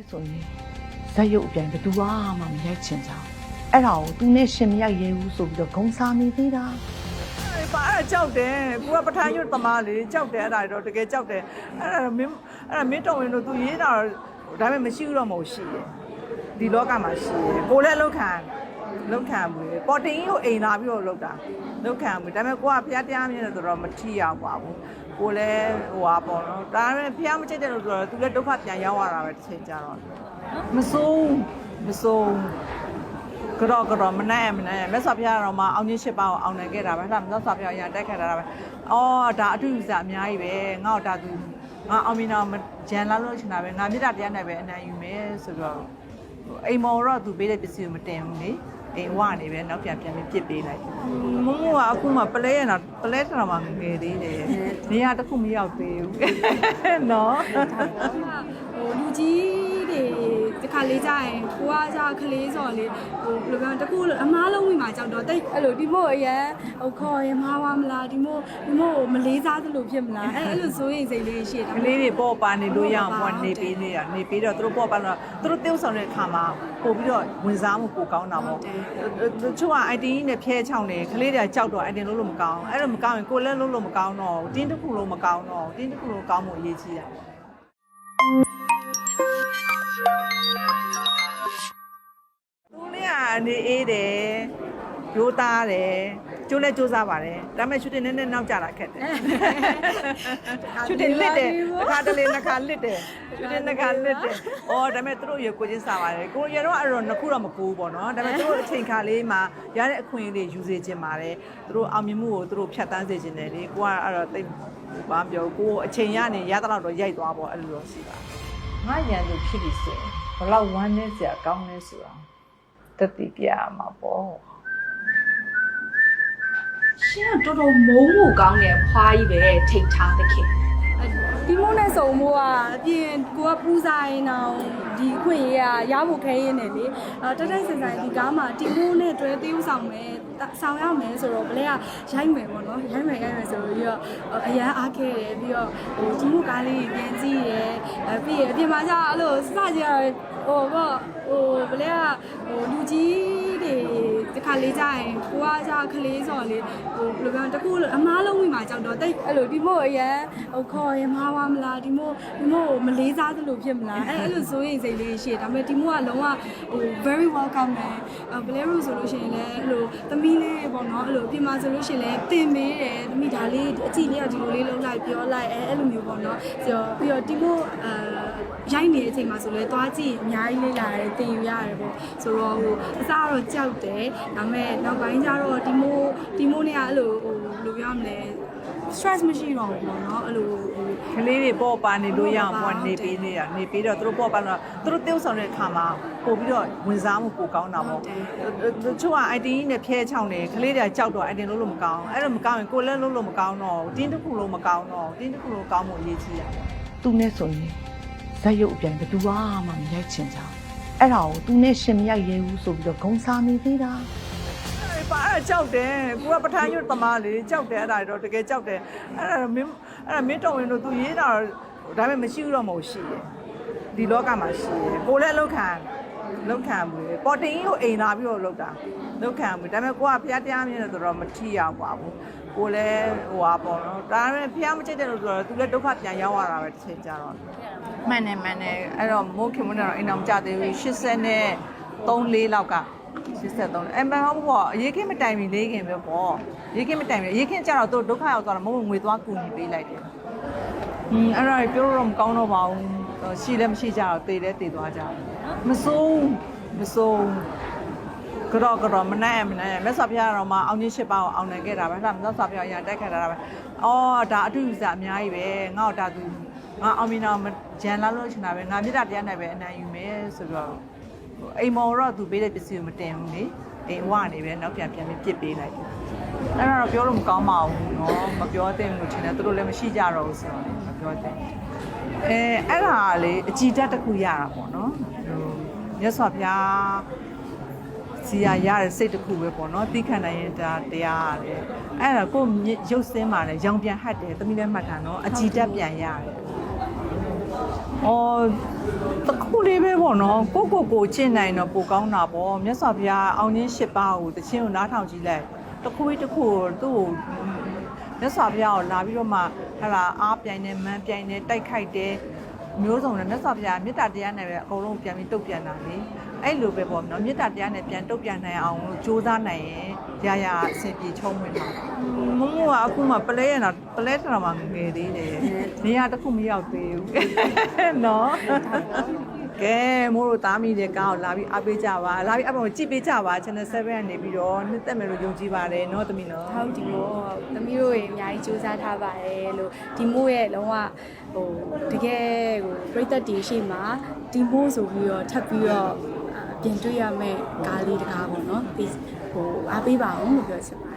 ဆိုရင်ဇက်ရုပ်အပြန်ဘယ်သူမှမရိုက်ချင်ကြအဲ့ဒါကိုသူနဲ့ရှင်မရိုက်ရဲဘူးဆိုပြီးတော့ဂုံစားနေသေးတာပါအဲ့ကြောက်တယ်ကိုကပထမရွတ်သမားလေကြောက်တယ်အဲ့ဒါတော့တကယ်ကြောက်တယ်အဲ့ဒါမင်းတော်ဝင်တို့သူရေးတာဒါပေမဲ့မရှိတော့မဟုတ်ရှိတယ်ဒီလောကမှာရှိတယ်ကိုလည်းလောက်ခံမှုလေပေါ်တင်ကြီးကိုအိမ်လာပြီးတော့လောက်တာလောက်ခံမှုဒါပေမဲ့ကိုကဖျားတရားမြင်တယ်ဆိုတော့မထီအောင်ပါဘူးကိုလည်းဟိုပါပေါ့နော်ဒါပေမဲ့ဖျားမချိတ်တယ်လို့ဆိုတော့သူလည်းဒုက္ခပြန်ရောက်ရတာပဲတစ်ချိန်ကြာတော့မစိုးကတော့မနိုင်မြတ်စွာဘုရားတော်မှာအောင်ကြီး၈ပါးကိုအောင်နိုင်ခဲ့တာပဲဒါမြတ်စွာဘုရားအရင်တက်ခဲ့တာပဲအော်ဒါအတူတူစားအများကြီးပဲငါ့ဒါသူငါအောင်မင်းတော်ဂျန်လာလို့ချင်တာပဲငါမြတ်တရားနဲ့ပဲအနိုင်ယူမယ်ဆိုတော့အိမ်မော်တော့သူပေးတဲ့ပစ္စည်းကိုမတင်ဘူးလေအိမ်ဝနေပဲနောက်ပြန်ပြီးပြစ်ပေးလိုက်မမကအခုမှပလဲရတာပလဲတော်မှာငယ်သေးတယ်နေရာတစ်ခုမရောက်သေးဘူးနော်လူကြီးတွေတခါလေးကြာရင်ကိုကကြာခလေးစော်လေးဘယ်လိုပြောတကူအမားလုံးဝင်မှာကြောက်တော့တိတ်အဲ့လိုဒီမို့အရန်ခေါ်ရင်မှားပါမလားဒီမို့မလေးစားသလိုဖြစ်မလားအဲ့လိုဆိုရင်စိတ်လေးရှိတာကလေးတွေပေါ့ပါနေလို့ရအောင်ပေါ့နေပေးနေတာနေပေးတော့သူတို့ပေါ့ပါတော့သူတို့တေးဥဆောင်တဲ့အခါမှာပို့ပြီးတော့ဝင်စားမှုပိုကောင်းတာပေါ့သူချို့က IT နဲ့ဖျဲချောင်းနေကလေးတွေကြောက်တော့ IT လို့မကောင်းအဲ့လိုမကောင်းရင်ကိုလည်းလို့မကောင်းတော့တင်းတစ်ခုလုံးမကောင်းတော့တင်းတစ်ခုလုံးကောင်းမှုအရေးကြီးတာသူလေးကနေအေးတယ်ရိုးသားတယ်ကျိုးလဲစူးစားပါတယ်ဒါပေမဲ့ရှူတင်နဲ့နောက်ကျတာခက်တယ်ရှူတင်လစ်တယ်တစ်ခါတလေနှစ်ခါလစ်တယ်ရှူတင်နှစ်ခါလစ်တယ်အော်ဒါပေမဲ့သူတို့ရေကိုချင်းစားပါတယ်ကိုရေတော့အဲ့တော့နှစ်ခုတော့မကူဘူးပေါ့နော်ဒါပေမဲ့သူတို့အချိန်ခါလေးမှာရတဲ့အခွင့်အရေးတွေယူစေချင်ပါတယ်သူတို့အောင်မြင်မှုကိုသူတို့ဖြတ်တန်းစေချင်တယ်လေကိုကအဲ့တော့တိတ်ဘာပြောကိုအချိန်ရနေရတဲ့လောက်တော့ရိုက်သွားပေါ့အဲ့လိုတော့ရှိပါငါရန်သူဖြစ်ပြီးဆိုရင်ဘလောက်ဝမ်းနည်းစရာကောင်းလဲဆိုတာတတိပြရမှာပေါ့ရှင်ကတော်တော်မုန်းဖို့ကောင်းတဲ့ဖွားကြီးပဲထိတ်ထားတဲ့ခင်ဒီမို့နဲ့စုံမို့ကအပြင်ကိုကပူစားရင်တော့ဒီခွင့်ရရဖို့ခဲရင်းနေလေတက်တိုက်ဆန်ဆန်ဒီကားမှာဒီမို့နဲ့တွဲသေးဥဆောင်မယ်ဆောင်ရမယ်ဆိုတော့ဘလဲကရိုက်မယ်ပေါ့နော်ရိုက်မယ်ဆိုတော့ပြီးတော့အရန်အားခဲတယ်ပြီးတော့ဒီမို့ကားလေးပြန်ကြည့်ရပြီးအပြင်မှာကျအဲ့လိုစကြရဘလဲကလူကြီးတွေတခါလေးကြာရင်ကိုကကြာခလေးစော်လေးဘယ်လိုပြောတကူအမားလုံးဝင်မှာကြောက်တော့တိတ်အဲ့လိုဒီမို့အရန်ခေါ်ရင်မှားပါမလားဒီမို့မလေးစားသလိုဖြစ်မလားအဲ့လိုဆိုရင်စိတ်လေးရှိတယ်ဒါပေမဲ့ဒီမို့ကလုံးဝvery welcome ပဲဘလဲလို့ဆိုလို့ရှိရင်လည်းအဲ့လိုသမီးလေးပေါ့နော်အဲ့လိုအပြင်မှာဆိုလို့ရှိရင်လည်းတင်ပေးတယ်သမီးဒါလေးအကြည့်လေးကဒီလိုလေးလုံးလိုက်ပြောလိုက်အဲ့လိုမျိုးပေါ့နော်ပြီးတော့ဒီမို့ရိုက်နေတဲ့အချိန်မှာဆိုလဲသွားကြည့်အများကြီးလေးလာတယ်တင်ယူရတယ်ပေါ့ဆိုတော့အစားတော့ကြောက်တယ်ဒါပေမဲ့နောက်ပိုင်းကျတော့ဒီမိုနဲ့ကအဲ့လိုဘယ်လိုပြောမလဲ stress မရှိတော့ဘူးပေါ့နော်အဲ့လိုကလေးတွေပေါ့ပါနေလို့ရအောင်ပေါ့နေပေးနေတာနေပေးတော့သူတို့ပေါ့ပါတော့သူတို့တေးဥဆောင်တဲ့အခါမှာပို့ပြီးတော့ဝင်စားမှုပိုကောင်းတာပေါ့သူချို့က IT နဲ့ဖျဲချောင်းနေကလေးတွေကြောက်တော့ IT လို့မကောင်းအဲ့လိုမကောင်းရင်ကိုလည်းလို့မကောင်းတော့တင်းတစ်ခုလုံးမကောင်းတော့တင်းတစ်ခုလုံးကောင်းမှုအရေးကြီးတာသူနဲ့ဆိုရင်ဇက်ရုပ်အပြန်ဘယ်သူမှမရိုက်ချင်ကြအဲ့ဒါကိုသူနဲ့ရှင်မရိုက်ရဲဘူးဆိုပြီးတော့ဂုံစားနေသေးတာပါအဲ့ကြောက်တယ်ကိုကပထမရွတ်သမားလေကြောက်တယ်အဲ့ဒါတော့တကယ်ကြောက်တယ်အဲ့ဒါမင်းတော်ဝင်တို့သူရေးတာဒါပေမဲ့မရှိတော့မဟုတ်ရှိတယ်ဒီလောကမှာရှိတယ်ကိုလည်းလောက်ခံမှုလေပေါ်တင်ကြီးကိုအိမ်လာပြီးတော့လောက်တာလောက်ခံမှုဒါပေမဲ့ကိုကဖျားတရားမြင်တယ်ဆိုတော့မထီအောင်ပါဘူးကိုလည်းဟိုပါပေါ့နော်ဒါပေမဲ့ဖျားမချိတ်တယ်လို့ဆိုတော့သူလည်းဒုက္ခပြန်ရောက်ရတာပဲတစ်ချိန်ကြာတော့မှန်တယ်အဲ့တော့မိုးခင်မနဲ့တော့အိမ်အောင်မကြသေးဘူး83နဲ့3-4လောက်က83အဲ့မဟုတ်ပေါ့ရေခင်းမတိုင်မီလေးခင်ပဲပေါ့ရေခင်းမတိုင်မီရေခင်းကြတော့သူဒုက္ခရောက်သွားတော့မဟုတ်ငွေသွားကူညီပေးလိုက်တယ်အဲ့ဒါပြောတော့မကောင်းတော့ပါဘူးရှိလည်းမရှိကြတော့တေးလည်းတေးသွားကြမစိုးကတော့မနိုင်မြတ်စွာဘုရားတော်မှာအောင်ကြီး၈ပါးကိုအောင်နိုင်ခဲ့တာပဲဒါမြတ်စွာဘုရားအရင်တက်ခဲ့တာပဲအော်ဒါအတူတူစားအများကြီးပဲငါ့ဒါသူငါအောင်မင်းတော်ဂျန်လာလို့ချင်တာပဲငါမြတ်တရားနဲ့ပဲအနိုင်ယူမယ်ဆိုတော့အိမ်မော်တော့သူပေးတဲ့ပစ္စည်းကိုမတင်ဘူးလေအိမ်ဝနေပဲနောက်ပြန်ပြီးပြစ်ပေးလိုက်အဲ့ဒါတော့ပြောလို့မကောင်းပါဘူးเนาะမပြောသင့်ဘူးလို့ထင်တယ်သူတို့လည်းမရှိကြတော့ဘူးဆိုတော့မပြောသင့်အဲ့ဒါလေအကြည်တက်တစ်ခုရတာပေါ့เนาะမြတ်စွာဘုရားစီရရတဲ့စိတ်တစ်ခုပဲပေါ့เนาะသိခံနိုင်ရင်ဒါတရားရတယ်အဲ့ဒါကိုရုပ်စင်းပါလေရောင်ပြန်ဟတ်တယ်သမီးလည်းမှတ်တာเนาะအကြည်တက်ပြန်ရတယ် အော်တခုလေးပဲပေါ့နော်ကိုကျင့်နိုင်တော့ပိုကောင်းတာပေါ့မြတ်စွာဘုရားအောင်ချင်း၈ပါးကိုတခြင်းကိုနားထောင်ကြည့်လိုက်တခုသူ့ကိုမြတ်စွာဘုရားကိုလာပြီးတော့မှဟာလာအားပြိုင်နေမန်းပြိုင်နေတိုက်ခိုက်တယ်မျိုးစုံနဲ့မြတ်စွာဘုရားမေတ္တာတရားနဲ့ပဲအကုန်လုံးပြန်ပြီးတုတ်ပြန်တာလေအဲ့လိုပဲပေါ့နော်မေတ္တာတရားနဲ့ပြန်တုတ်ပြန်နိုင်အောင်လို့ကြိုးစားနိုင်ရင်ရာအဆင်ပြေချုံးဝင်တာမမကအခုမှပလဲရတာပလဲတော်မှာငယ်သေးတယ်နေရာတစ်ခုမရောက်သေးဘူးနော်ကဲမိုးတို့သားမိတဲ့ကားကိုလာပြီးအားပေးကြပါလာပြီးအပေါ်ကြည့်ပေးကြပါ channel 7ကနေပြီးတော့နှစ်သက်မယ်လို့ယုံကြည်ပါတယ်เนาะသမီးเนาะ ဟုတ်ဒီမို့သမီးတို့ရေအများကြီးစူးစမ်းထားပါတယ်လို့ဒီမို့ရဲ့လုံးဝဟိုတကယ်ဟိုပြိသက်တီရှိမှာဒီမို့ဆိုပြီးတော့ထပ်ပြီးတော့ပြင်တွေ့ရမယ့်ကားလေးတကားပေါ့နော်ဒီဟိုအားပေးပါအောင်လို့ပြောချင်ပါတယ်